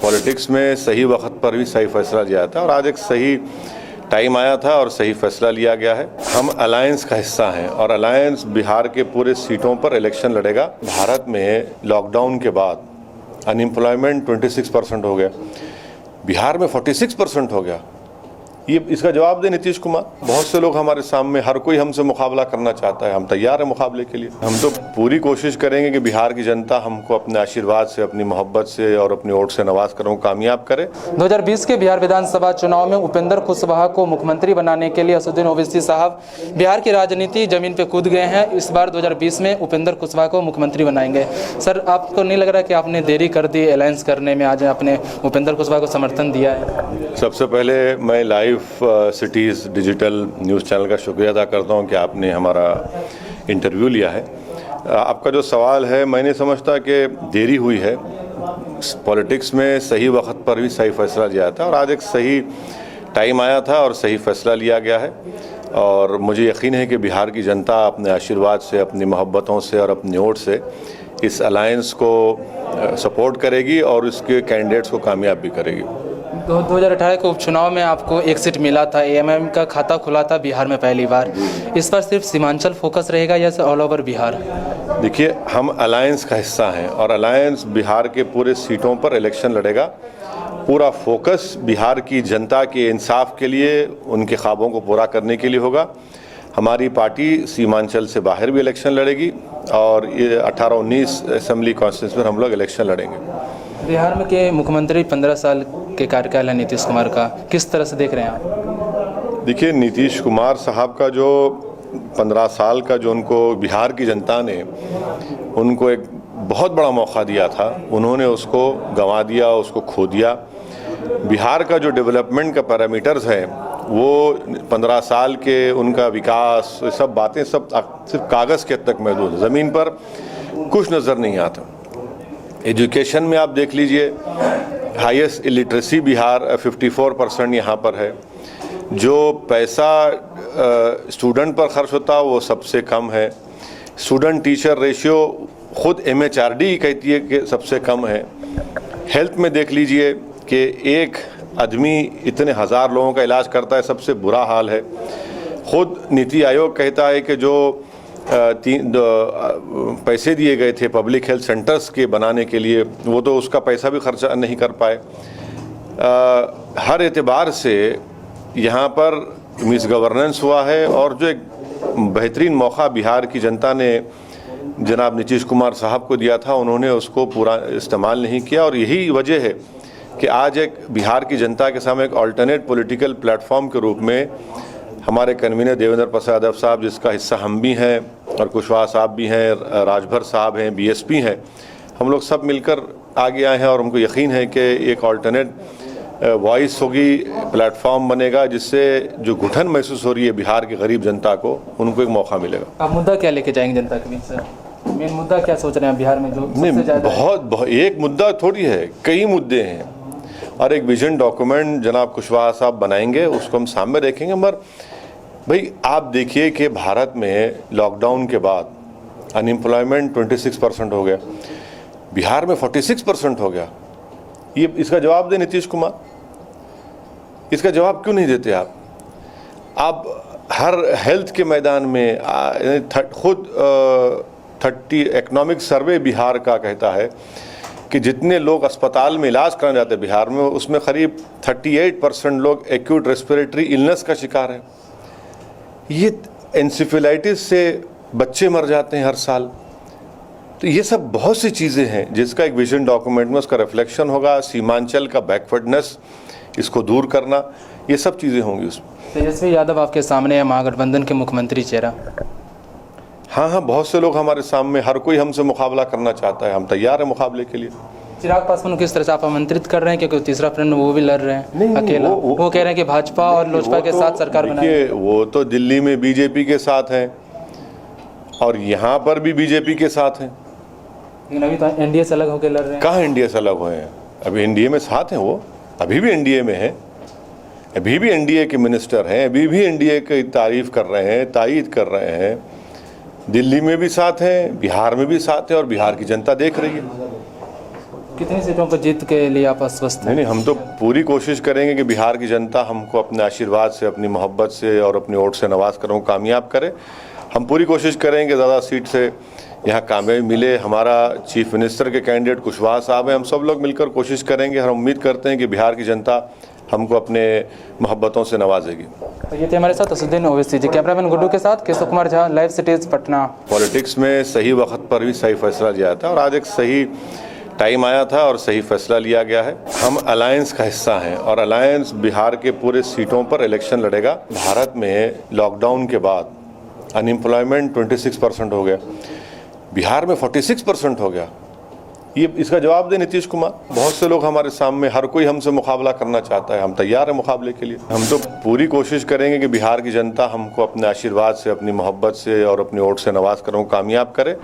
Politics में सही वक्त पर भी सही फैसला लिया था और आज एक सही टाइम आया था और सही फैसला लिया गया है। हम अलायंस का हिस्सा हैं और अलायंस बिहार के पूरे सीटों पर इलेक्शन लड़ेगा। भारत में लॉकडाउन के बाद अनएम्प्लॉयमेंट 26% हो गया, बिहार में 46% हो गया। ये इसका जवाब दे नीतीश कुमार। बहुत से लोग हमारे सामने, हर कोई हमसे मुकाबला करना चाहता है, हम तैयार हैं मुकाबले के लिए। हम तो पूरी कोशिश करेंगे कि बिहार की जनता हमको अपने आशीर्वाद से, अपनी मोहब्बत से और अपनी वोट से नवाज कर कामयाब करे। 2020 के बिहार विधानसभा चुनाव में उपेंद्र कुशवाहा को मुख्यमंत्री बनाने के लिए असदुद्दीन ओवैसी साहब बिहार की राजनीति जमीन पे कूद गए हैं। इस बार 2020 में उपेंद्र कुशवाहा को मुख्यमंत्री बनाएंगे। सर, आपको नहीं लग रहा कि आपने देरी कर दी अलायंस करने में, आज आपने उपेंद्र कुशवाहा को समर्थन दिया है? सबसे पहले मैं live cities digital news channel का शुक्रिया अदा करता हूं कि आपने हमारा इंटरव्यू लिया है। आपका जो सवाल है, मैं नहीं समझता कि देरी हुई है। पॉलिटिक्स में सही वक्त पर भी सही फैसला लिया था और आज एक सही टाइम आया था और सही फैसला लिया गया है। और मुझे यकीन है कि बिहार की जनता अपने आशीर्वाद से, अपनी मोहब्बतों से और अपनी वोट से इस अलायंस को सपोर्ट करेगी और इसके कैंडिडेट्स को कामयाब भी करेगी। 2018 के उपचुनाव में आपको एक सीट मिला था, एएमएम का खाता खुला था बिहार में पहली बार। इस बार सिर्फ सीमांचल फोकस रहेगा या ऑल ओवर बिहार? देखिए, हम अलायंस का हिस्सा हैं और अलायंस बिहार के पूरे सीटों पर इलेक्शन लड़ेगा। पूरा फोकस बिहार की जनता के इंसाफ के लिए, उनके ख्वाबों को पूरा करने के लिए होगा। हमारी पार्टी सीमांचल से बाहर भी इलेक्शन लड़ेगी और ये 18-19 असेंबली कॉन्स्टिट्यूंसी में हम लोग इलेक्शन लड़ेंगे। बिहार में के मुख्यमंत्री 15 साल के कार्यकाल है नीतीश कुमार का, किस तरह से देख रहे हैं आप? देखिए, नीतीश कुमार साहब का जो 15 साल का जो उनको बिहार की जनता ने उनको एक बहुत बड़ा मौका दिया था, उन्होंने उसको गंवा दिया, उसको खो दिया। बिहार का जो डेवलपमेंट का पैरामीटर्स है वो 15 साल के उनका विकास, सब बातें सब सिर्फ कागज़ के हद तक महदूद है, ज़मीन पर कुछ नज़र नहीं आता। एजुकेशन में आप देख लीजिए, हाईएस्ट इलिटरेसी बिहार 54% यहाँ पर है। जो पैसा स्टूडेंट पर खर्च होता है वो सबसे कम है। स्टूडेंट टीचर रेशियो खुद MHRD कहती है कि सबसे कम है। हेल्थ में देख लीजिए कि एक आदमी इतने हज़ार लोगों का इलाज करता है, सबसे बुरा हाल है। खुद नीति आयोग कहता है कि जो पैसे दिए गए थे पब्लिक हेल्थ सेंटर्स के बनाने के लिए, वो तो उसका पैसा भी खर्चा नहीं कर पाए। हर एतबार से यहाँ पर मिस गवर्नेंस हुआ है और जो एक बेहतरीन मौका बिहार की जनता ने जनाब नीतीश कुमार साहब को दिया था, उन्होंने उसको पूरा इस्तेमाल नहीं किया। और यही वजह है कि आज एक बिहार की जनता के सामने एक अल्टरनेट पॉलिटिकल प्लेटफॉर्म के रूप में हमारे कन्वीनर देवेंद्र प्रसाद यादव साहब, जिसका हिस्सा हम भी हैं और कुशवाहा साहब भी हैं, राजभर साहब हैं, BSP हैं, हम लोग सब मिलकर आगे आए हैं और हमको यकीन है कि एक अल्टरनेट वॉइस होगी, प्लेटफॉर्म बनेगा, जिससे जो घुटन महसूस हो रही है बिहार की गरीब जनता को, उनको एक मौका मिलेगा। आप मुद्दा क्या लेके जाएंगे जनता के बीच सर? मेन मुद्दा क्या सोच रहे हैं बिहार में जो नहीं, बहुत एक मुद्दा थोड़ी है, कई मुद्दे हैं और एक विजन डॉक्यूमेंट जनाब कुशवाहा साहब बनाएंगे, उसको हम सामने रखेंगे। मगर भाई आप देखिए कि भारत में लॉकडाउन के बाद अनएम्प्लॉयमेंट 26% हो गया, बिहार में 46% हो गया। ये इसका जवाब दे नीतीश कुमार। इसका जवाब क्यों नहीं देते आप? हर हेल्थ के मैदान में खुद 30 इकोनॉमिक सर्वे बिहार का कहता है कि जितने लोग अस्पताल में इलाज कराने जाते हैं बिहार में, उसमें करीब 38% लोग एक्यूट रेस्पिरेटरी इलनेस का शिकार है। ये एन्सेफेलाइटिस से बच्चे मर जाते हैं हर साल। तो ये सब बहुत सी चीज़ें हैं जिसका एक विजन डॉक्यूमेंट में उसका रिफ्लेक्शन होगा। सीमांचल का बैकवर्डनेस, इसको दूर करना, ये सब चीज़ें होंगी उसमें। तेजस्वी यादव आपके सामने है, महागठबंधन के मुख्यमंत्री चेहरा। हाँ, बहुत से लोग हमारे सामने, हर कोई हमसे मुकाबला करना चाहता है, हम तैयार हैं मुकाबले के लिए। चिराग पासवान किस तरह से आप आमंत्रित कर रहे हैं, क्योंकि तीसरा फ्रेंड वो भी लड़ रहे हैं अकेला? वो कह रहे हैं कि भाजपा और लोजपा के साथ सरकार बनाएंगे। वो तो दिल्ली में BJP के साथ हैं और यहाँ पर भी BJP के साथ हैं, लेकिन अभी तो NDA से अलग होकर लड़ रहे हैं। कहाँ NDA से अलग हुए हैं? अभी NDA में साथ हैं, वो अभी भी NDA में हैं, अभी भी NDA के मिनिस्टर हैं, अभी भी NDA की तारीफ कर रहे हैं, तायीद कर रहे हैं। दिल्ली में भी साथ हैं, बिहार में भी साथ हैं और बिहार की जनता देख रही है। कितनी सीटों पर जीत के लिए आप आश्वस्त हैं? नहीं, हम तो पूरी कोशिश करेंगे कि बिहार की जनता हमको अपने आशीर्वाद से, अपनी मोहब्बत से और अपनी वोट से नवाज कर कामयाब करे। हम पूरी कोशिश करेंगे ज़्यादा सीट से यहाँ कामयाबी मिले। हमारा चीफ मिनिस्टर के कैंडिडेट कुशवाहा साहब हैं, हम सब लोग मिलकर कोशिश करेंगे। हम उम्मीद करते हैं कि बिहार की जनता हमको अपने मोहब्बतों से नवाजेगी। तो ये थे हमारे साथ असदुद्दीन ओवैसी जी। कैमरामैन गुड्डू के साथ Keshav Kumar Jha, live cities Patna. Politics में सही वक्त पर भी सही फैसला लिया था और आज एक सही टाइम आया था और सही फैसला लिया गया है। हम अलायंस का हिस्सा हैं और अलायंस बिहार के पूरे सीटों पर इलेक्शन लड़ेगा। भारत में लॉकडाउन के बाद अनएम्प्लॉयमेंट 26% हो गया, बिहार में 46% हो गया। ये इसका जवाब दे नीतीश कुमार। बहुत से लोग हमारे सामने, हर कोई हमसे मुकाबला करना चाहता है, हम तैयार हैं मुकाबले के लिए। हम तो पूरी कोशिश करेंगे कि बिहार की जनता हमको अपने आशीर्वाद से, अपनी मोहब्बत से और अपनी वोट से नवाज कर कामयाब करे।